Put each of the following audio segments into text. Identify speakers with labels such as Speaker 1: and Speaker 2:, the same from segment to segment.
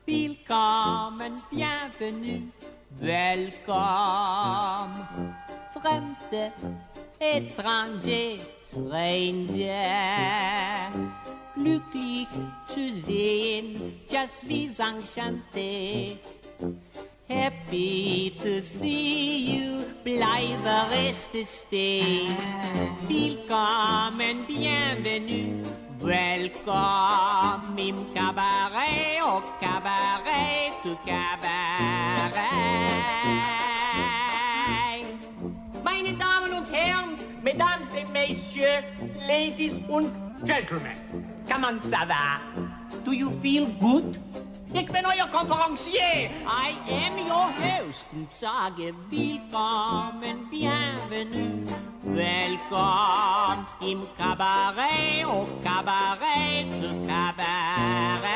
Speaker 1: Willkommen, bienvenue, welcome. Fremde, étranger, stranger. Glücklich zu sehen, just wie enchanté. Happy to see you, bleibe reste stay. Willkommen, bienvenue, welcome im Cabaret, au Cabaret, du Cabaret.
Speaker 2: Meine Damen und Herren, Mesdames et Messieurs, Ladies und Gentlemen, comment ça va? Do you feel good? Ik ben euer Konferencier.
Speaker 1: I am your host und sage willkommen, bienvenue, welcome im Cabaret, au Cabaret, du Cabaret.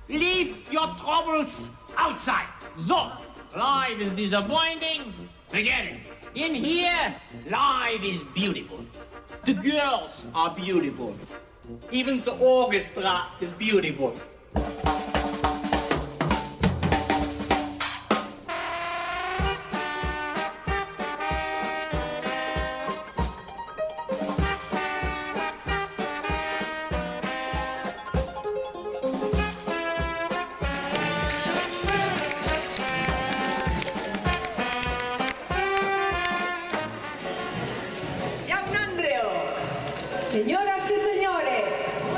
Speaker 2: Leave your troubles outside. So, life is disappointing. Forget it. In here, life is beautiful. The girls are beautiful. Even the orchestra is beautiful.
Speaker 3: Señoras y señores,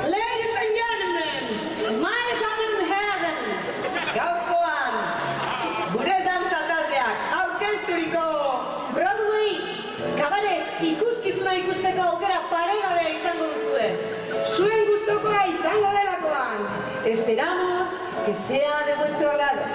Speaker 3: ladies and gentlemen, meine Damen und Herren, gaurkoan, gure dantza taldeak aurkezturiko Broadway kabaret ikuskizuna ikusteko aukera paregabea izango duzue. Zuen gustokoa izango delakoan. Esperamos que sea de vuestro agrado.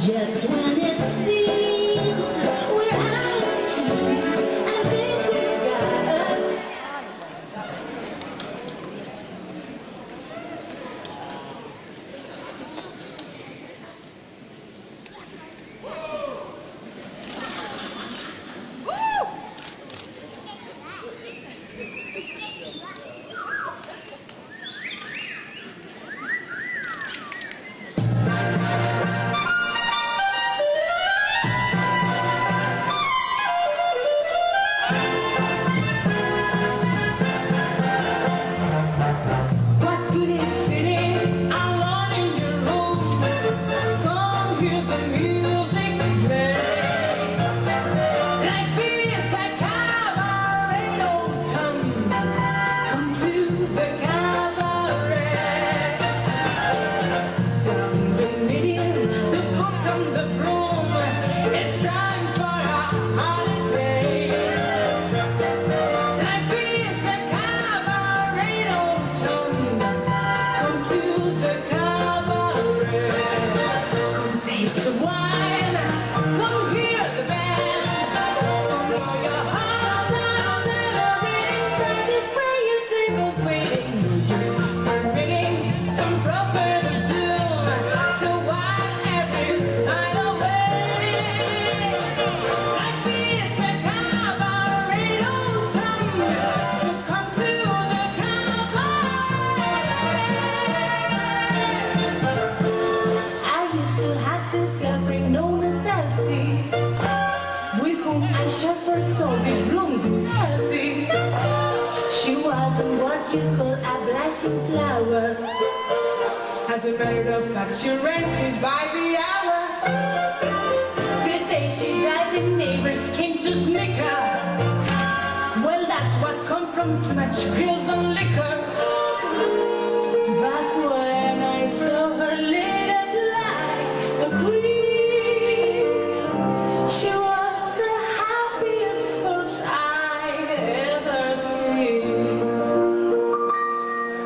Speaker 4: Just when it seems we're out of keys and things have got us.
Speaker 3: Taste the wine.
Speaker 5: saw the blooms in Chelsea. She wasn't what you call a blushing flower. As a matter of fact, she rented by the hour. The day she died, the neighbors came to snick her. Well, that's what comes from too much pills and liquor. But when I saw her lit up like a queen, she was the happiest corpse I'd ever seen.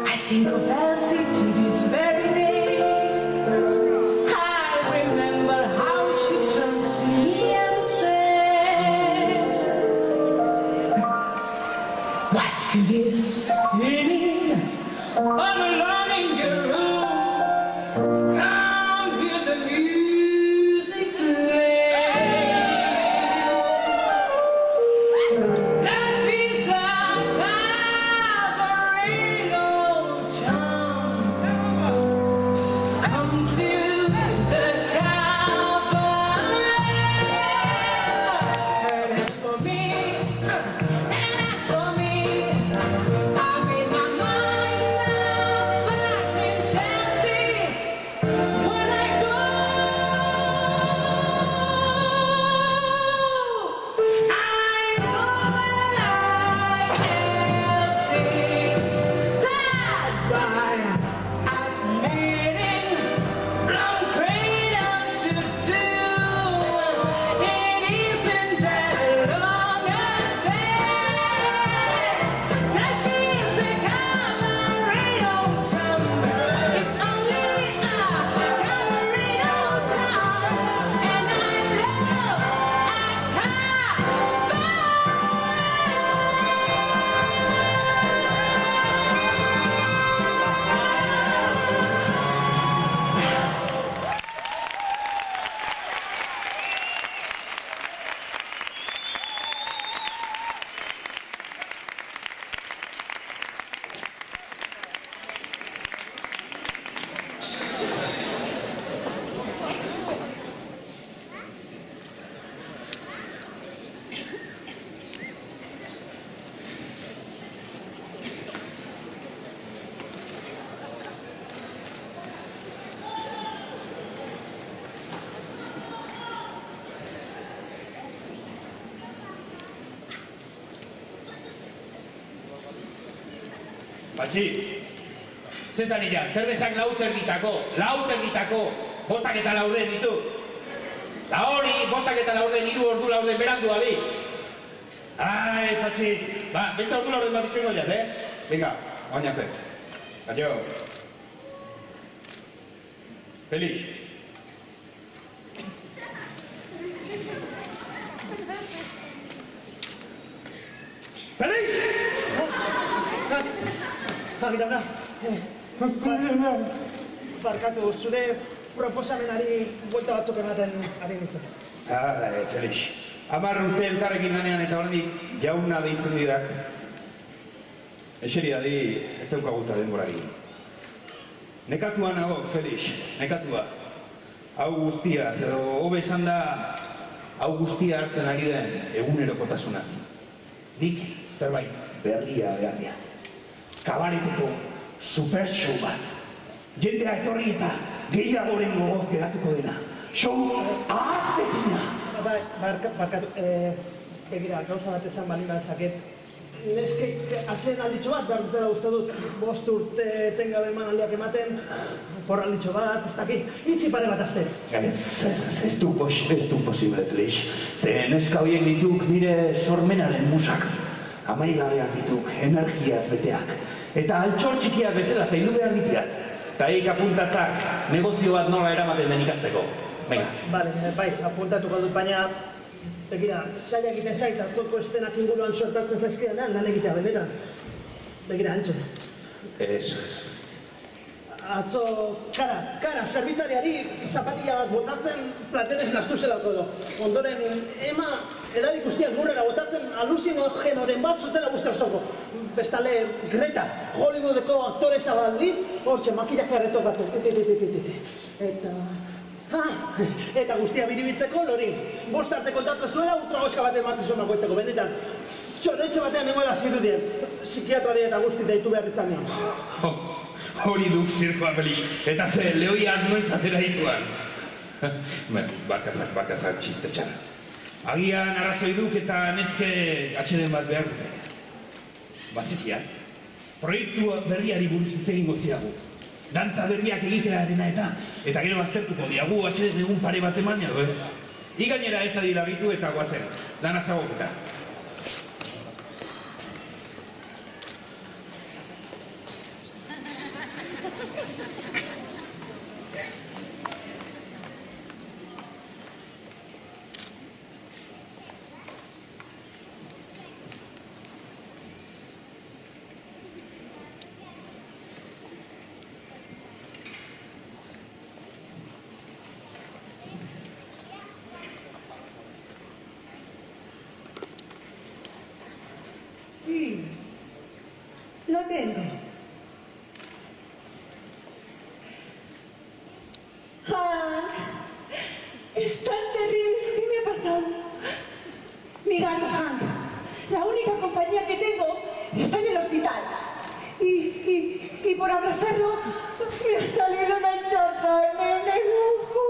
Speaker 5: I think of Elsie to this very day. I remember how she turned to me and said, what could you sing all alone in your room? Come hear the music play. Life is a cabaret charm. Come to the cabaret. And as for me, I made my mind up back in Chelsea. When I go, like Elsie. Stand by, admitting from cradle to doom. It isn't that long a stay. Life is a cabaret time. It's only a cabaret time. And I love a
Speaker 6: Patxi, zezan illa, zerbezak lauterditako, bostak eta laurden ditu. Da hori, bostak eta laurden, 3 ordu laurden berandu abi. Ai, Patxi, ba, beste ordu laurden bat ditxengo jat, Venga, oinate. Adio. Felix. Felix!
Speaker 7: Agirana, barkatu, zure proposamenari buelta batzuk ematen ari nintzen.
Speaker 6: Felix. 10 urte elkarrekin lanean eta oraindik jauna deitzen didak. Eseri adi, ez zeukaguta denborari. Nekatua nago, Felix, nekatua. Hau guztia, edo hobe esan da, hau guztia hartzen ari den egunerokotasunaz. Nik zerbait berria behar. Kabareteko super show bat. Jendea etorri eta gehiagoren gogoz geratuko dena. Show ahaztezina.
Speaker 7: Barkatu, begira, gauza bat esan balin bat zaket. Neskek atzeen alditxo bat, behar dutela uste dut, 5 urte etengabe eman aldiak ematen, porralditxo bat, ez dakit, itxi pare bat aztez.
Speaker 6: Ez du posible, Felix. Ze neska horiek dituk nire sormenaren musak. Amaigabeak dituk, energiaz beteak. Eta altxor txikiak bezala zaindu behar ditiat. Eta eik apuntazak negozio bat nola eramaten den ikasteko. Venga.
Speaker 7: Bale, bai, apuntatuko dut, baina begira, zaila egiten zait, atzoko estenak inguruan suertatzen zaizkidanean, lan egitea benetan. Begira, entzun.
Speaker 6: Eso.
Speaker 7: Atzo, kara, zerbitzariari zapatilla bat botatzen platenez nastu zelako edo. Ondoren, ema edari guztiak lurrera botatzen aluzinogenoren bat zutela guzti osoko. Bestale, Greta, Hollywoodeko aktore zabalditz, hortxe, makillak erreto batzen. Eta... Eta guztia biribitzeko, Lorin. 5 arte kontatzen zuela, ultragoska bat ematen zuen bakoitzeko, benetan. Txorretxe batean nengoela zirudien. Psikiatrari eta guzti deitu behar izan nion.
Speaker 6: Hori duk zirkoa, Felix. Eta ze, lehoiak noiz atera dituan. Barkazak txiste txar. Agian arrazoi duk eta neske atxeden bat behar dutek. Bazikia, proiektu berriari buruz hitz egingo ziagu. Dantza berriak egitearena eta gero baztertuko diagu atxeden egun pare bat eman edo ez. Igainera ez adilagitu eta guazen, lana zagoketa.
Speaker 3: Sí, lo tengo. Hank, es tan terrible. ¿Qué me ha pasado? Mi gato Hank, la única compañía que tengo, está en el hospital. Y por abrazarlo me ha salido una chorra en el ojo.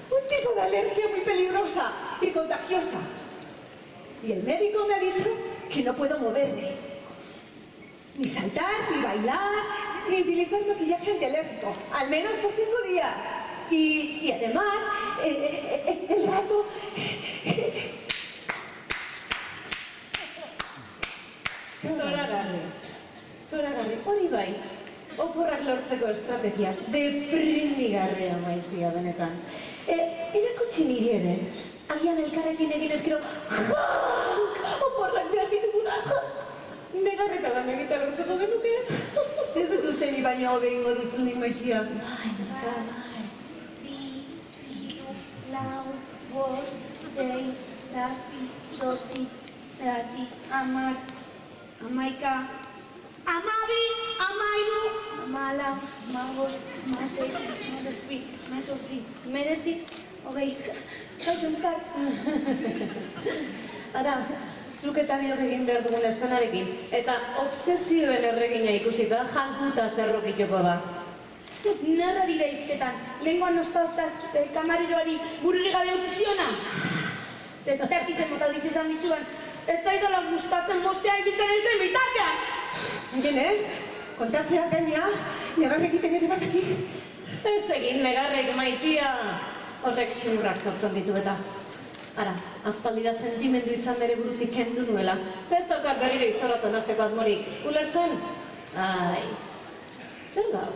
Speaker 3: Un tipo de alergia muy peligrosa y contagiosa. Y el médico me ha dicho que no puedo moverme. Ni saltar, ni bailar, ni utilizar maquillaje antialérgico. Al menos por 5 días. Y además, el gato...
Speaker 8: Zoragarri, hori bai. Oporrak lortzeko estrategia. Deprimigarria maitia benetan. Erakutsi niri ere. Agian elkarrekin egin eskero, oporrak behar ditugu, negarretagan egita lortzeko genuke.
Speaker 3: Ez dut uste ni baino hobe ingo duzunik maitia.
Speaker 8: Bai, noska, bai. 2, 3, 4, 5, 6, 7, 8, 9, 10, 11, 12, 13, 14, 15, 16, 17, 18, 19, kaixo Euskal. Ara, zuk eta biok egin behar dugun estenarekin, eta obsesioen erregina ikusita jankuta zerrokituko da.
Speaker 9: Narrari gaizketan, lehengoan ostaz kamariroari bururi gabe utzi ziona. Testakizen motaldiz esan dizuan, ez zaidala gustatzen mostea egiten ez den bitartean.
Speaker 3: Gene, kontatzeaz gainea, negar egiten ere bazaki.
Speaker 8: Ez egin negarrek maitia. Horrek xurrak sortzen ditu eta. Ara, aspaldi da sentimendu izan nere burutik kendu nuela. Ez daukat berriro izorratzen azteko asmorik. Ulertzen? Ai, zer da?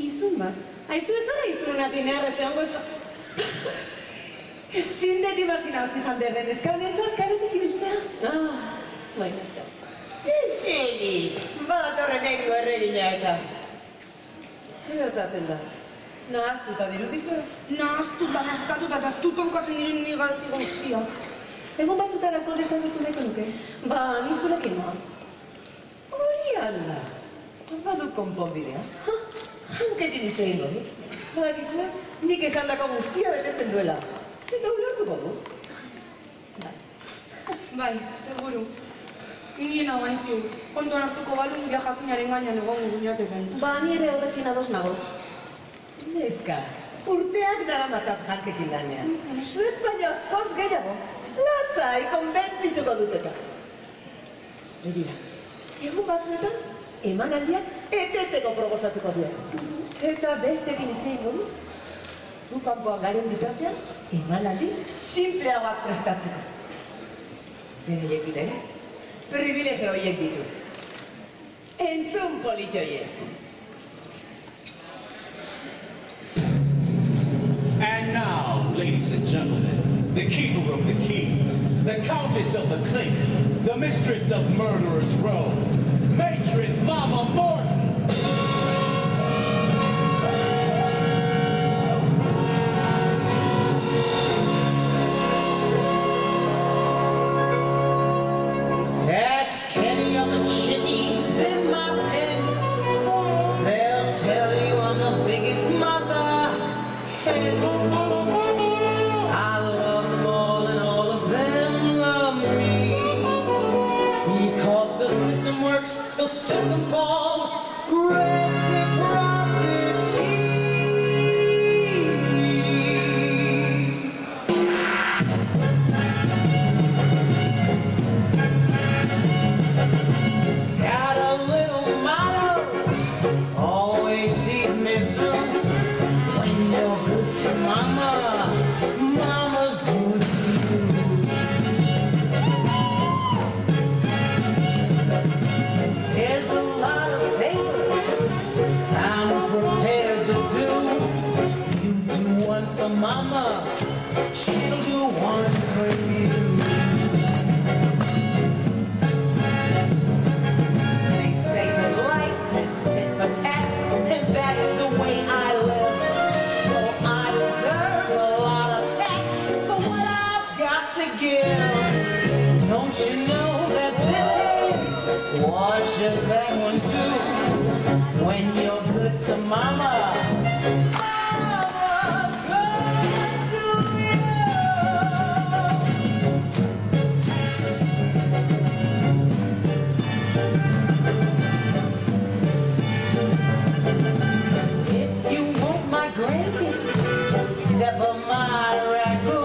Speaker 8: Izun bat? Aizu ez zara izunati neharrez egon goizto.
Speaker 3: Ezin dut imaginauz izan derren, ezka honentzat karezik ibiltzea.
Speaker 8: Baina eskal.
Speaker 3: Esegi, badatorren negru erregina eta. Zer gertatzen da? Nahaztuta dirudizue?
Speaker 9: Nahaztuta, naskatuta eta tutonkatzen diren nigalti guztia.
Speaker 3: Egun batzutarako dezagertu nahiko nuke?
Speaker 8: Ba, nizurekin noa.
Speaker 3: Hori alda. Badut konponbidea. Hanketin hitz egingo dut. Badakizue, nik esandako guztia betetzen duela. Eta ulertuko du.
Speaker 9: Bai, seguru. Nien hau hain ziur. Kontuan hartuko balu nire jakinaren gainean egon guinateken.
Speaker 8: Ba, nire horrekin ados nago.
Speaker 3: Neska, urteak daramatzat jankekin lanean. Zuet baina oskoz gehiago. Lasai, konbentzituko dut eta. Begira, egun batzuetan, emanaldiak eteteko proposatuko dut. Eta bestekin hitz egingo du. Gu kanpoan garen bitartean, emanaldi sinpleagoak prestatzeko. Bereiekin ere, privilegio horiek ditu. Entzun politxoiek.
Speaker 10: And now, ladies and gentlemen, the keeper of the keys, the countess of the clink, the mistress of Murderer's Row, Matron Mama Morton.
Speaker 11: Ask any of the chickies in my pen, they'll tell you I'm the for mama, she'll do one for you. They say that life is tit for tat, and that's the way I live. So I deserve a lot of tact for what I've got to give. Don't you know that this here washes that one too? When you're good to mama, pepper my ragu,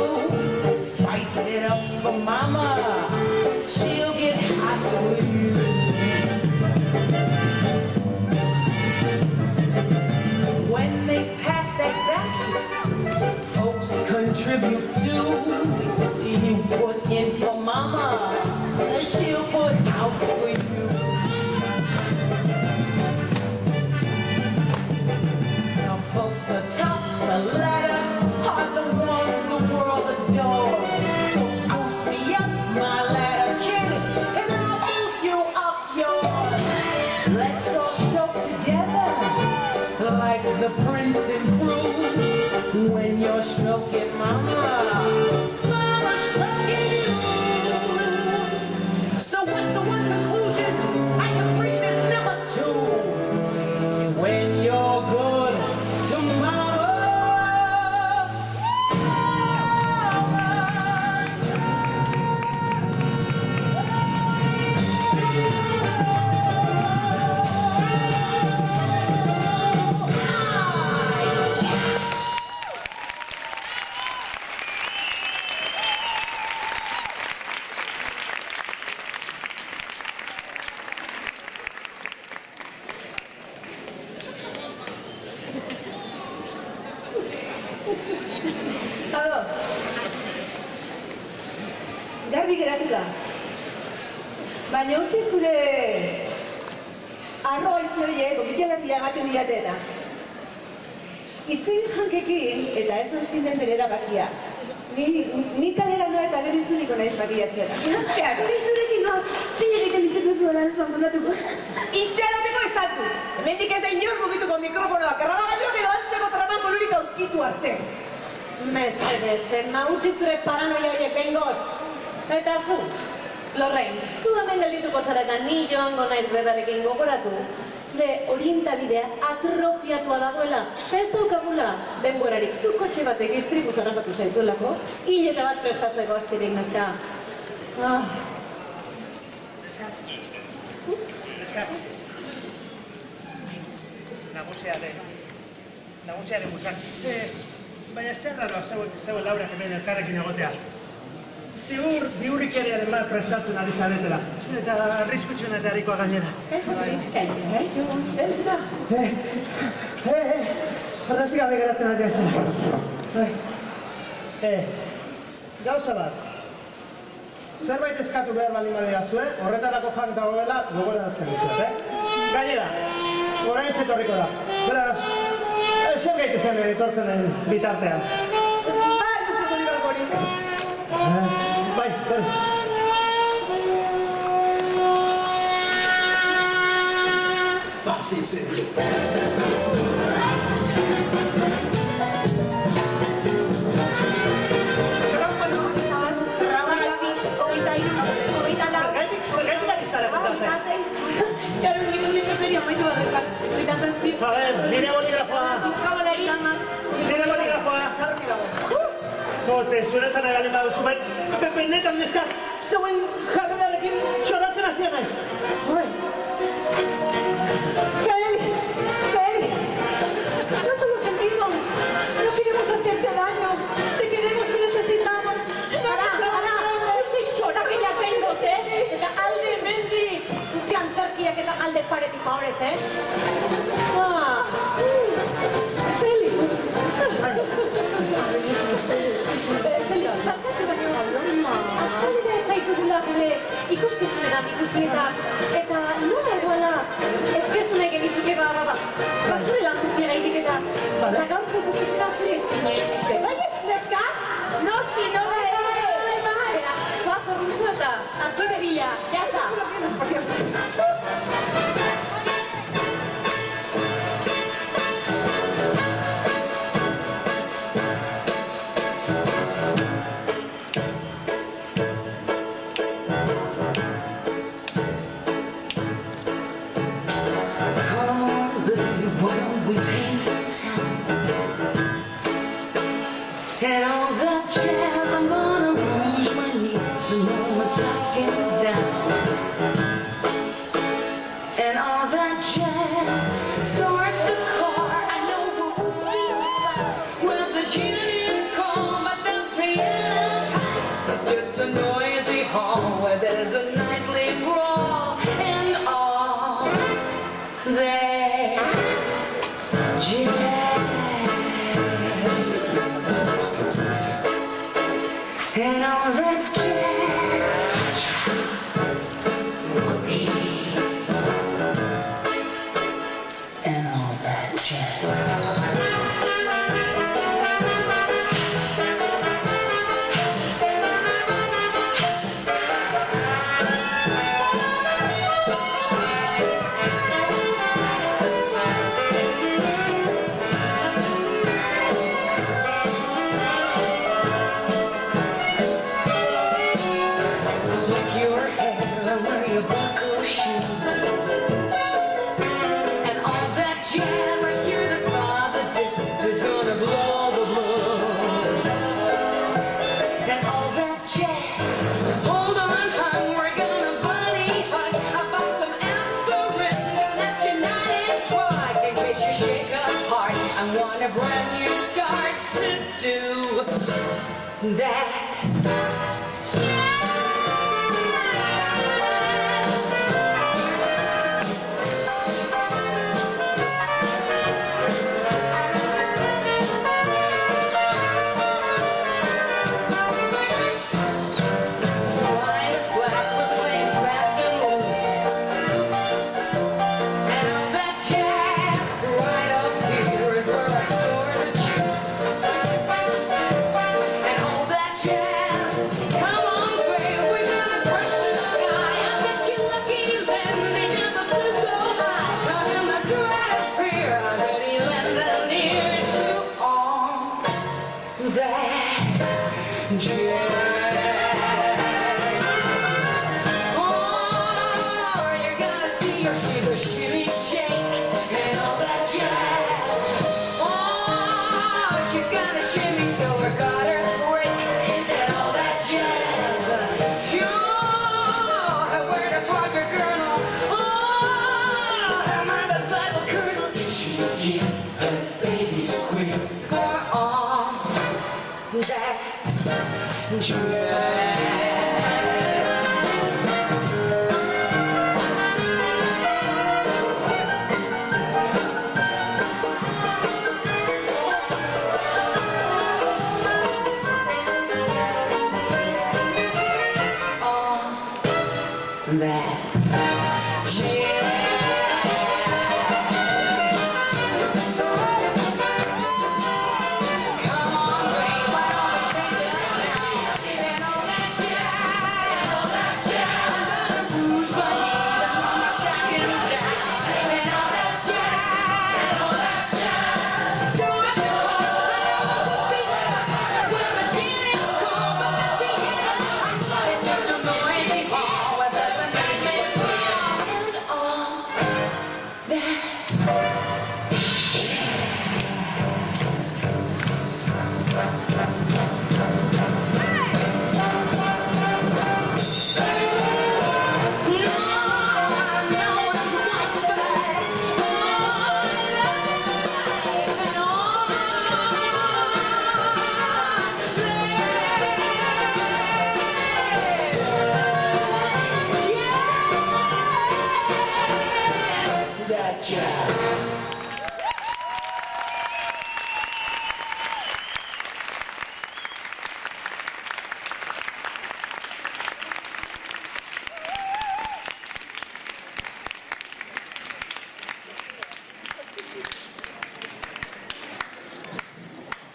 Speaker 11: spice it up for mama, she'll get hot for you. When they pass that basket, folks contribute too. You put in for mama, she'll put out for you. Now folks are tough, the latter are the ones the world adores. So boost me up my ladder, kid, and I'll boost you up yours. Let's all stroke together like the Princeton crew. When you're stroking mama, mama's stroking you. So what's the one conclusion? I agree there's number two. When you're good to mama,
Speaker 3: Ados. Garbi geratu da. Baina utzi zure arroa izioiek omitxalarria ematen diatena. Itzegin jankekin eta esan zinden bere erabakia. Ni kalera noa eta gero itzuliko naiz bakiatzera.
Speaker 9: Ni zurekin noa, zin egiten izetu zuela ez bandonatuko.
Speaker 3: Itxarateko esatu. Hemendik ez da inor mugituko mikrofonoa, karrabagailuak edo antzeko traman bolurik aurkitu arte.
Speaker 8: Mesedez, ema utzi zure paranoia horiek behingoz. Eta zu, Lorraine, zu hemen geldituko zara eta ni joango naiz Gredarekin gogoratu. Zure orientabidea atrofiatua dagoela. Ez daukagula, denborarik zu kotxe batek istripu zarrapatu zaituelako, hileta bat prestatzeko astirik neska.
Speaker 7: Neska. Nagusiaren musak. Baina zer raroa zeuen Laura hemen elkarrekin egotea. Ziur bihurrikeriaren bat prestatzen ari zaretela. Eta arriskutxuen eta harikoa gainera.
Speaker 8: Kaixo, Elisa.
Speaker 7: Arrazi gabe geratzen ari zela. Gauza bat. Zerbait eskatu behar baldin badea zuen, horretarako jank dagoela gogoratzen dizut, Gainera, orain txetorriko da. Beraz, zer gaitezen etortzen den bitartean.
Speaker 3: Bai, duzuko digarkorik.
Speaker 7: Bai.
Speaker 10: Bobsy Simply.
Speaker 7: Nire boligrafoa. Zuretan egalin baduzu bai, Pepe netan neska, zeuen jarrerarekin txoratzen hasia nahi.
Speaker 3: Félix, no te lo sentimos, no queremos hacerte daño, te queremos, te necesitamos.
Speaker 8: Utzi txora gehiakengoz, eta alde mendi, utzi antzerkiak eta alde paretik horrez, Félix! Félix, zarkazu baino, aspaldera ez zaitugula gure ikuskizunetan ikusi eta
Speaker 11: And all that jazz, I'm gonna rouge my knees and roll my stockings down. And all that jazz, start the car. I know a woozy spot where the gin is cold, but the piano's hot. It's just a noisy hall where there's a nightly brawl. And all that jazz. And all that jazz whoopee. And all that jazz. A brand new start to do that.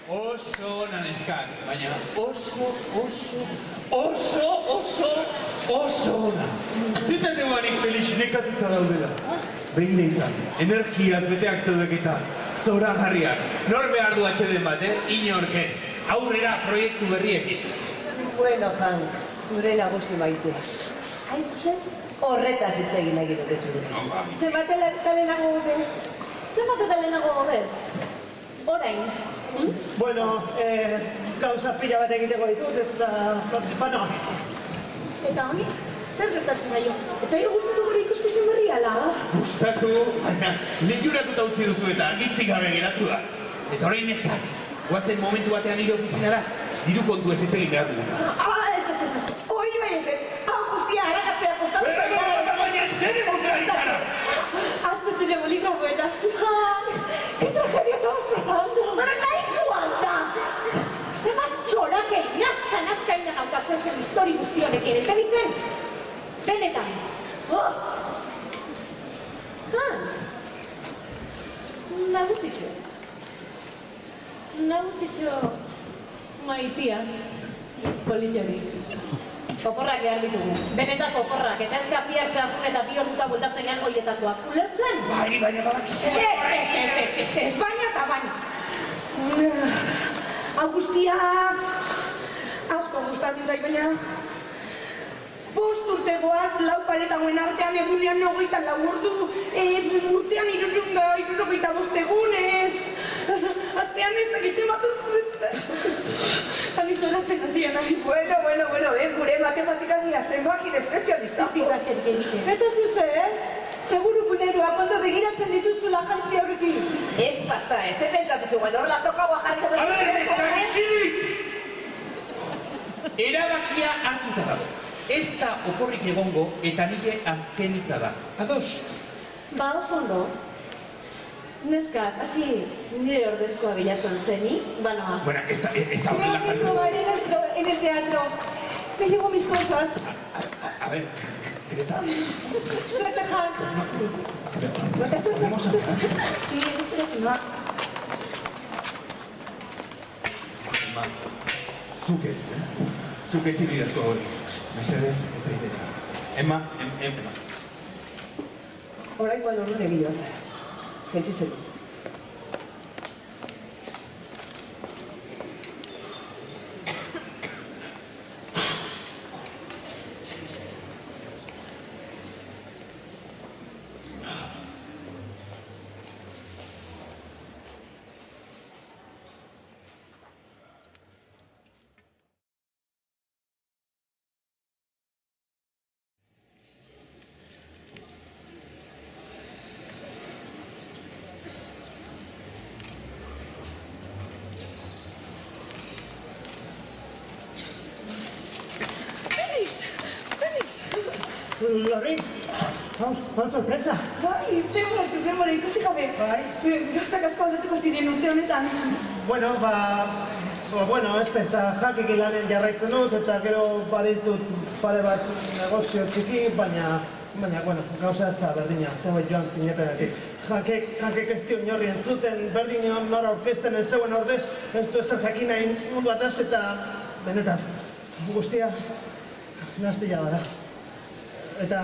Speaker 6: Oso naneskak, baina oso ona. Zizate guanik Felix nekatuta daudela. Begira izan, energiaz beteak zeudek eta zora jarriak. Nor behar du atxeden bat, inork ez. Aurrera proiektu berriekin.
Speaker 3: Bueno, Hank, gure nagusi maitea. Hain zuzen, horretaz hitz egin nahi dute zurekin.
Speaker 8: Zenbat eta lehenago hobe? Zenbat eta lehenago hobez? Orain.
Speaker 7: Bueno, gauza pila bat egiteko ditut, eta... Bano.
Speaker 8: Eta honi, zer gertatzen daio? Ez zaio gustatu gure ikuskizun berri ala?
Speaker 6: Gustatu, baina liuratuta utzi duzu eta argitzik gabe geratu da. Eta horrein eskaz, guazen momentu batean nire ofizinara, diru kontu ez hitz egin behar dugu.
Speaker 3: Ez. Hori bai ez. Hau guztia harakatzea kostatu.
Speaker 6: Baina zer emontari zara!
Speaker 8: Hazte zure boligrafoeta. ¿Qué tragedia estamos pasando? Pero nahikoa da! Zenbat txoraken, nazka ina gaukazu ezen histori guzti honekin, ez ditzen? Benetan. Nagusitxo maitia, politxori. Koporrak behar ditugu. Benetako koporrak, eta eska fiartzea jun eta bi orduta bultatzen gehan horietakoak. Ulertzen?
Speaker 6: Bai, baina badakizte.
Speaker 9: Ez, baina eta baina. Hau guztia asko gustatzen zait, baina 5 urte goaz, 4 paretagoen artean egunean 24 ordu, urtean 365 egunez. Astean ez dakizen bat Tan izoratzen hasien naiz.
Speaker 3: Bueno, gure matematikania zenbakin espezialista.
Speaker 8: Estikazierik egiten.
Speaker 3: Eta zuze, seguru kuleruak ondo begiratzen dituzula jantzi horrekin. Ez pasa, ez pentsatu zuen, horla tokaua jantzi horrekin.
Speaker 6: A ber, ez da gizirik! Erabakia hartuta dago. Ez da oporrik egongo eta nire azken hitza da. Ados?
Speaker 8: Ba, oso ondo. Neskak, hasi nire ordezkoa bilatzen zeni, banoa.
Speaker 6: Bueno, ez da horrela
Speaker 3: Quiero probar en el teatro. Me llevo mis cosas.
Speaker 6: A ver, Greta.
Speaker 3: Suerte, Hank.
Speaker 6: Sí. Vamos a ver. Emma, zuk ez ibidazu hori. Mesedez, ez zaitera. Emma.
Speaker 3: Oraingoan orduan egiloan zara. Sentitzen dut.
Speaker 7: Lorri, hau sorpresa.
Speaker 9: Bai, zenbatu denbora ikusi gabe.
Speaker 7: Bai.
Speaker 9: Gauzak asko aldatuko ziren urte honetan.
Speaker 7: Bueno, ez pentsa, jakik lanen jarraitzen dut, eta gero baditut pare bat negozio txiki, baina, gauza ez da berdina, zeuet joan zinetenetik. Jakek ez dio inorri entzuten, berdin nora aurkezten ez zeuen ordez, ez du ezer jakin nahi mundu ataz, eta benetan, guztia nazpila bada. Eta,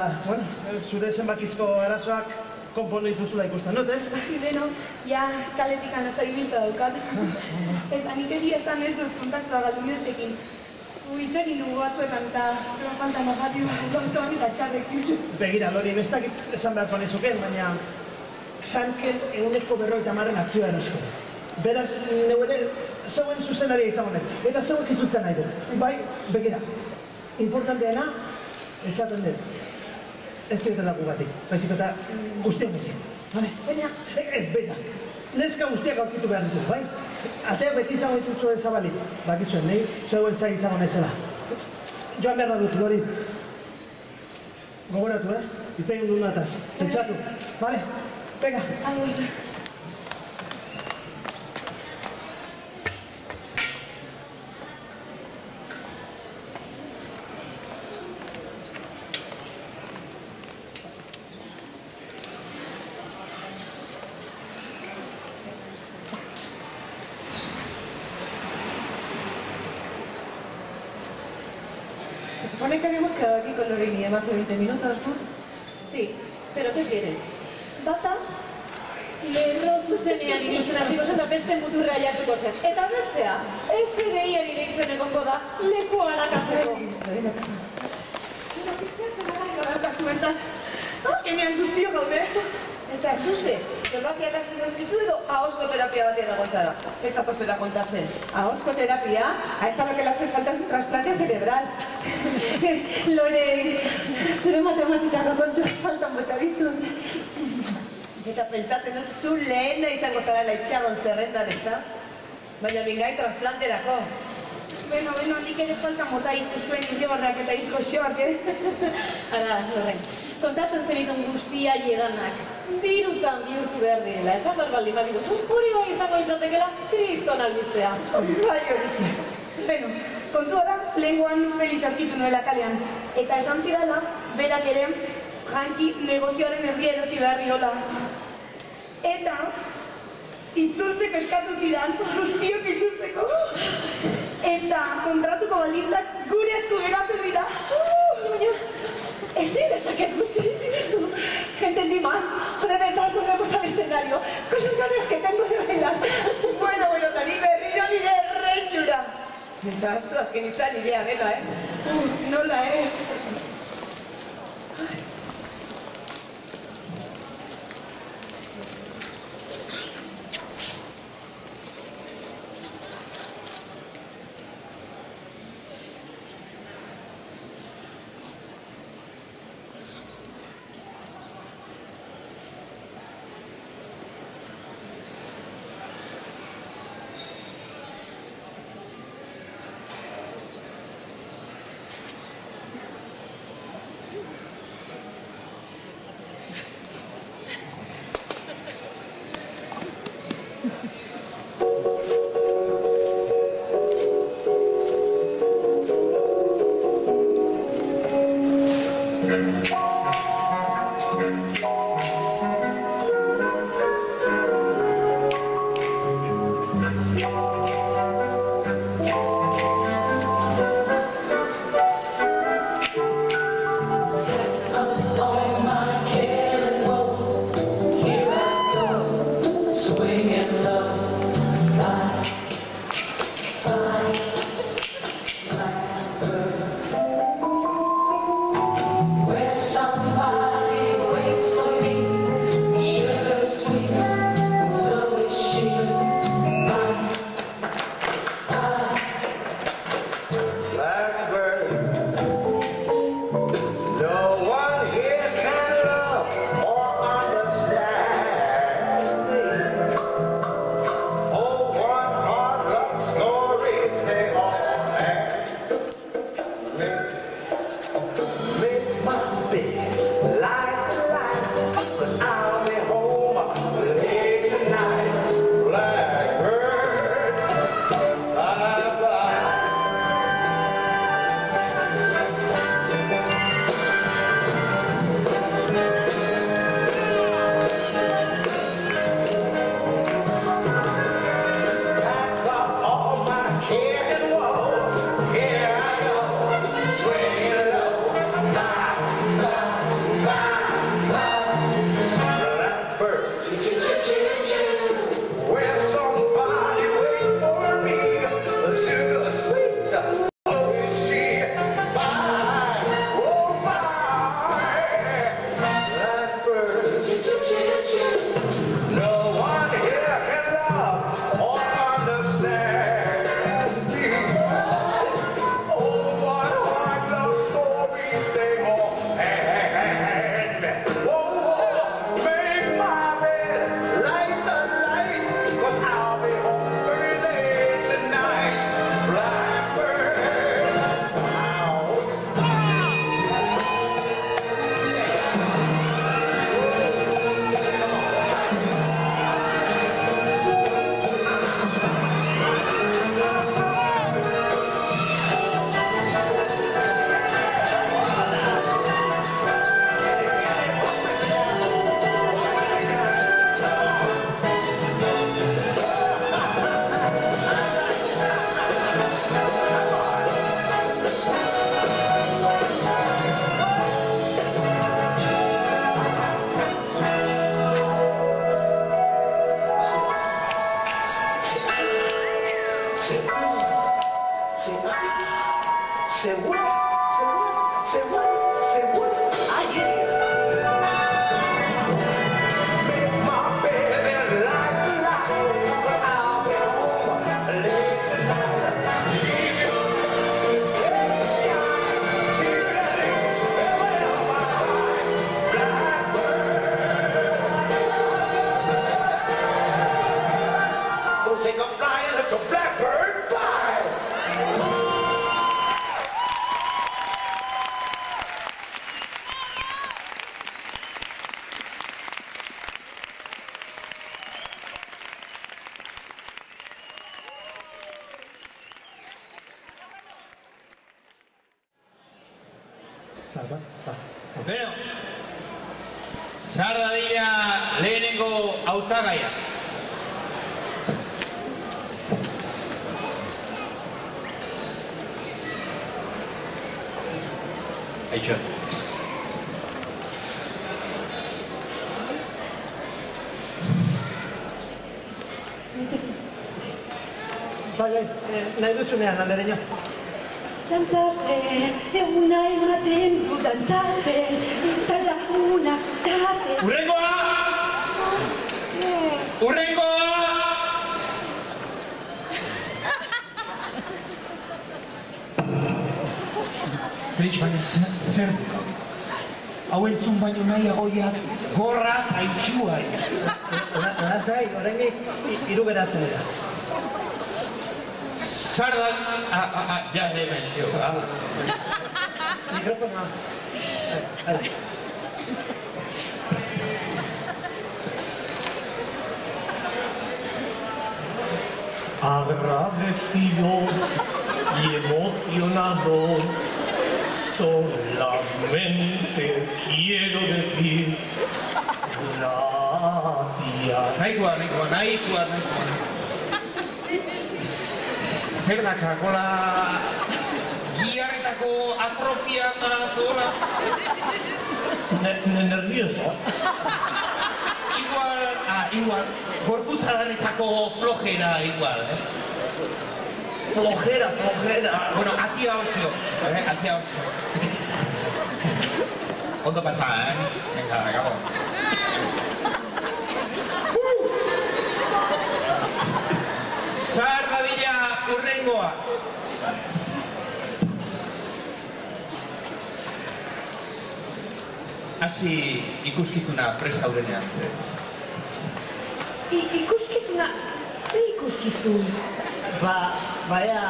Speaker 7: zure zenbakizko arazoak konpondu dituzula ikusten dut, ez?
Speaker 9: Beno, ja kaletik anazari biltza daukat. Eta nik egia esan ez dut kontaktua galdu neskekin. Itzeri dugu batzuetan eta zuen falta nogati dugu gauzoan eta txarrekin.
Speaker 7: Begira, Lori, ez dakit esan beharko nizuken, baina Hanken 150 akzioa erosko. Beraz, neu ere, zeuen zuzenaria izagonek, eta zeuek itutzen nahi dut. Bai, begira, importanteena, esaten dut. Ez diotela gugatik, baizik eta guztiak beti.
Speaker 9: Baina...
Speaker 7: Ez, beta. Neska guztiak aurkitu behar ditu, bai? Ateak beti izango dituzuen zabalik. Bakizuen, nahi, zeuen zai izango nezela. Joan behar dut, Lori. Gogoratu, Itzegin duen ataz. Pentsatu. Bale? Venga.
Speaker 9: Ados.
Speaker 3: Se supone que habíamos quedado aquí con Lorraine y Emma hace 20 minutos, ¿no?
Speaker 8: Sí, pero ¿qué quieres? Bata? Lerro zuzenean ibiltzen hasiko zen da beste muturra jartuko zen. Eta bestea, FBI-ari deitzen egongo da, leku harakazeko.
Speaker 9: Zer daukazuentzat, Azkenean guztio gaude.
Speaker 3: Eta zuze, zenbakiak hartzen dizkizu edo ahozko terapia batean egontzara? Ez zatozera kontatzen.
Speaker 8: Ahozko terapia, a esta lo que le hace falta es un trasplante cerebral. Lore, zure matematikako kontu faltan bota ditut.
Speaker 3: Eta pentsatzen dut zu lehena izango zarela itxaron zerrendan, ezta? Baina mingai trasplanterako.
Speaker 9: Bueno, nik ere falta mota dituzuen irribarrak eta hitz goxoak,
Speaker 8: Ara, Lore, kontatzen zenitun guztia lleganak. Dirutan bihurtu behar direla, esan baldin badituzu, hori bai izango litzatekela kriston albistea.
Speaker 3: Bai horixe.
Speaker 9: Bueno, kontua da, lehengoan Felix aurkitu nuela kalean. Eta esan zidala, berak ere, janki negozioaren erdia erosi behar diola. Eta, itzultzeko eskatu zidan, guztiok itzultzeko. Eta kontratuko baldintzak gure esku geratzen dira.
Speaker 8: Ezin dezaket guztia izinistu. Entendí mal. De verdad, volvemos al escenario. Con las ganas que tengo de bailar.
Speaker 3: Bueno, eta ni berriro nire errenjura. Nesaztu, azken itzan nirea dela,
Speaker 9: Nola,
Speaker 12: Se vuelve, se vuelve, se vuelve, se vuelve. ¡Ay!
Speaker 6: Beno, zar dadila lehenengo hautagaia. Aixo.
Speaker 7: Bai, nahi duzunean, Andereño.
Speaker 9: Dantzatzen, eguna ematen du dantzatzen, eta laguna tate.
Speaker 6: Urrengoa! Urrengoa! Felix, baina zer dugu? Hau entzun baino nahiago jat, gorra eta itxua.
Speaker 7: Lasai, oraindik hiru geratzen dira.
Speaker 6: Sardan... Ja, hemen, txio.
Speaker 7: Mikrofona. Hala.
Speaker 12: Agradecido y emocionado, solamente quiero decir gracias.
Speaker 6: Nahikoa. Zer dakakola giarretako atrofia maratola?
Speaker 12: Nervioso.
Speaker 6: Igual, gorputzadarretako flojera igual,
Speaker 12: Flojera.
Speaker 6: Bueno, atia hortzio. Ondo pasa, Venga, acabo. Zar dadila urrengoa. Hasi ikuskizuna presa urenean, zez.
Speaker 9: Ikuskizuna, ze ikuskizun?
Speaker 7: Baina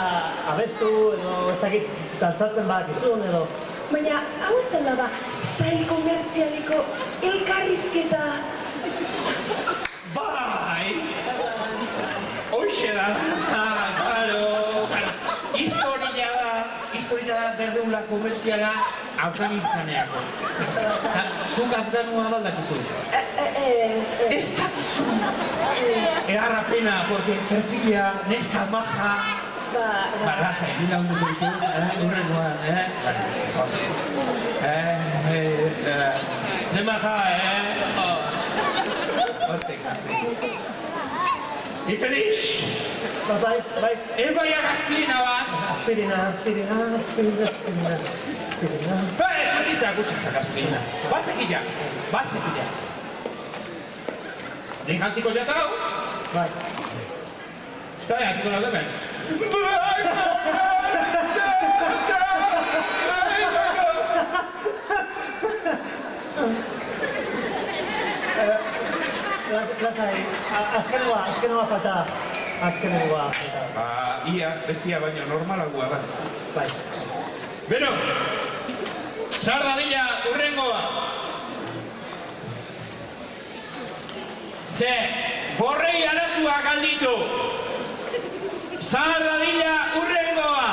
Speaker 7: abestu edo ez dakit dantzatzen badakizun edo...
Speaker 9: Baina, hau esan da, sail komertzialiko elkarrizketa.
Speaker 6: Bai! Hoxe da, claro. Historia da berdeula komertziala Afganistaneako. Zuk afganua baldakizu? Ez dakizu. Egarra pena, porque perfila, neska maja. Lasai, nila hunduko izu, urrengoan, Ze maja, Hortek, Infeliz!
Speaker 7: Bai.
Speaker 6: Elbaia aspirina bat!
Speaker 7: Aspirina.
Speaker 6: Ez utitzak gutxizak aspirina. Bazekila. Nik jantziko jatau?
Speaker 7: Bai.
Speaker 6: Eta jantziko nago hemen.
Speaker 7: Lasai, azkenua falta.
Speaker 6: Ia, bestia baino normalagoa da.
Speaker 7: Bai.
Speaker 6: Beno, zar dadila urrengoa. Ze, borrei arazua galditu. Zar dadila urrengoa.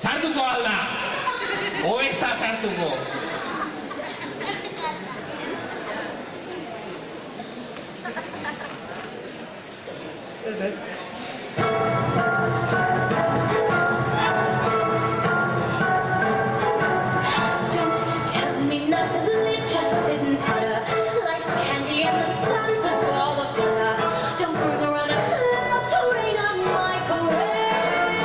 Speaker 6: Sartuko alda. O ez da sartuko.
Speaker 4: Don't tell me not to live, just sit and putter. Life's candy and the sun's a ball of butter. Don't bring around a cloud to rain on my parade.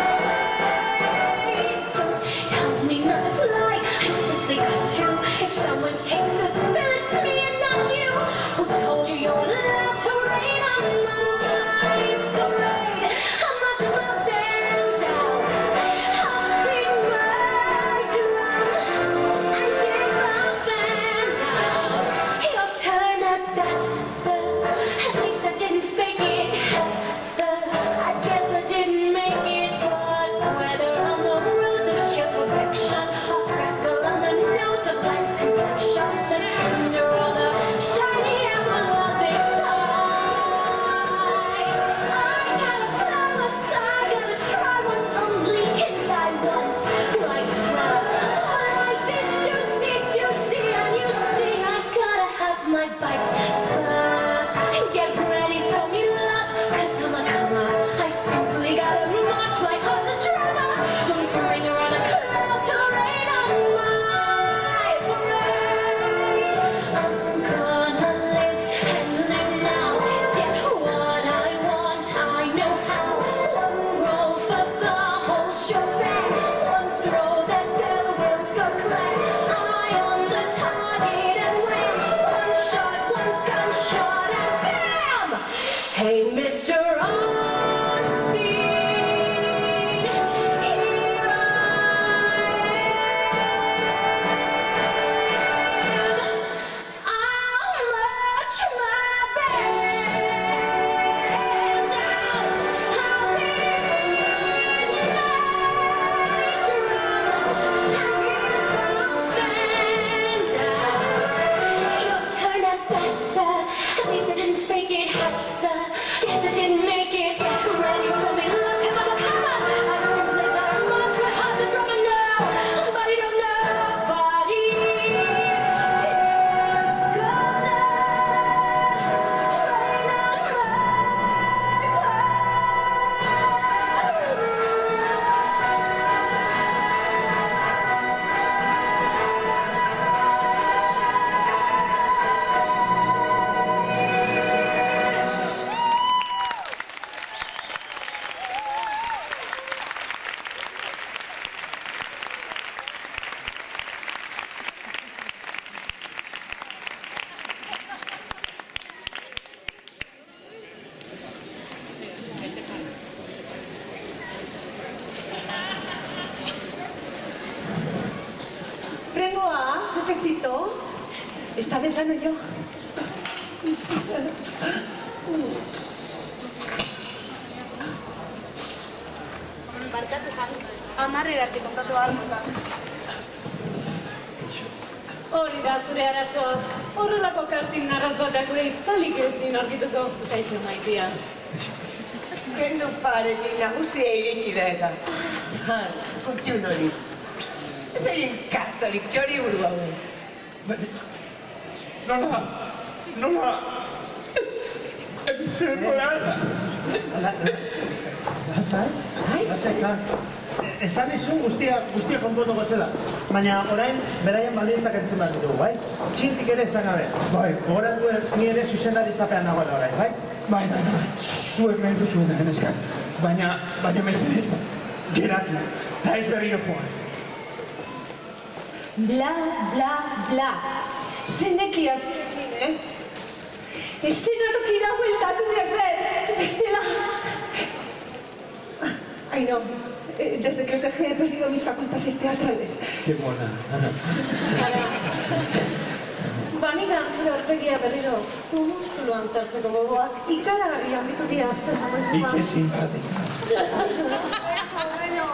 Speaker 4: Don't tell me not to fly, I simply got to. If someone takes a spill, it's me and not you. Who told you you're allowed to rain on my parade? I'm not about there and doubt. I'll beat my drum and give a stand out. You're
Speaker 3: ¿no? Esta vez gano yo.
Speaker 9: Barkatu jan, 10 arte kontatu ahalmuta.
Speaker 8: Hori da zure arazoa. Horrelako casting narraz batak gure itzalik ezin aurkituko. Kaixo, Maitia.
Speaker 3: Kendu paretik nagusia iritsi da eta. Kutxun hori. Ez egin kasorik txori buru hauen.
Speaker 6: Nola... Ebizte nola...
Speaker 7: Lasai, esan izun guztia konpontu gozela. Baina orain, beraien baldintzak entzun behar ditugu, bai? Txintik ere esan gabe. Bai. Gogoratu ni ere zuzendaritzapean nagoela orain, bai?
Speaker 6: Bai, zuek nahi duzuen genezkan. Baina mesedez, geratu, eta ez berriro joan.
Speaker 3: Bla, bla, bla. Zeneki azkekin, Eszenatokira bueltatu behar dut, bestela... Ay, no. Desde que os dejé he perdido mis facultades teatrales.
Speaker 6: Qué mona.
Speaker 8: Bani gantzure aurpegia berriro. Zuloan zartzeko gogoak ikaragarri handitu dira.
Speaker 6: Y qué simpática.
Speaker 9: Bueno,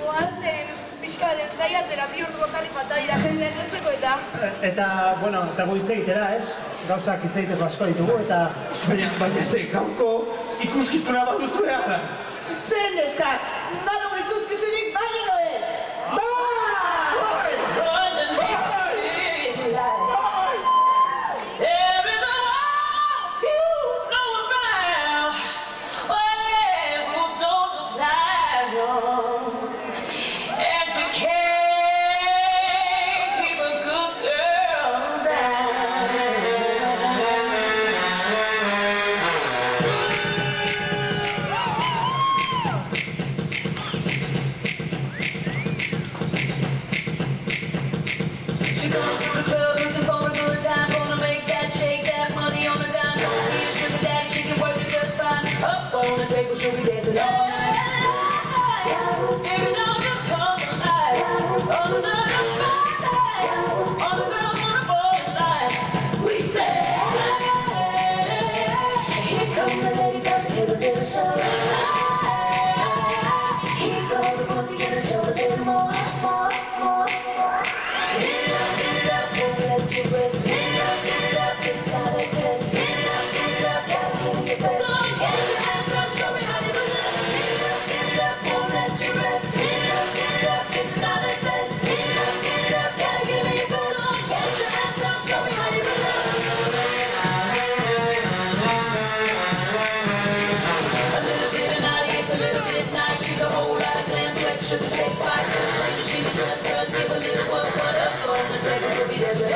Speaker 9: goazen pixkaden saiatzera 2 ordu bakarrik falta dira jendea etortzeko eta...
Speaker 7: Eta gu hitz egitera, ez? Gauzak hitz egiteko asko ditugu eta...
Speaker 6: Baina ze, gaurko ikuskizuna bat duzu behar.
Speaker 3: Zen eskak, badago ikuskizunik bai edo ez?
Speaker 4: She'll be dancing all night. Baby, don't just come alive. Under the spotlight, all the girls wanna fall in line. We say, here come the ladies out to give a little show. Here go the ones to get a show a little more. Get it up, won't let you rest. Get it up, it's not a test. Get it up, gotta give me your best. So get your ass up, show me how you do it. Get it up, won't let you rest. Get it up, it's not a test. Get it up, gotta give me your best. So get your ass up, show me how you do it. A little bit of naughty, it's a little bit nice. She's a whole lot of glam, sweat, sugar, sex, spice. She's stressed, give a little what up on the table, she'll be dancing.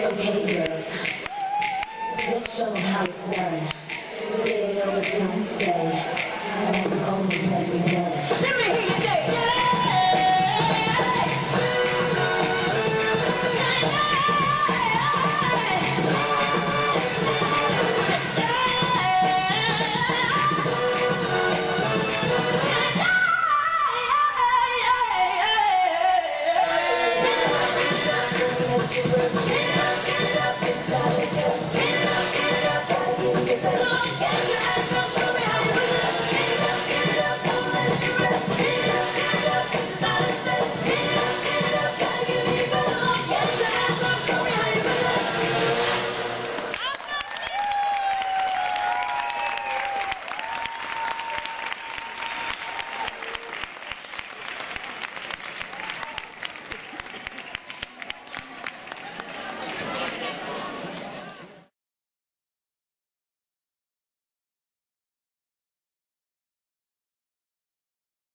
Speaker 4: Okay, girls, let's show them how it's done. Get it over till we say.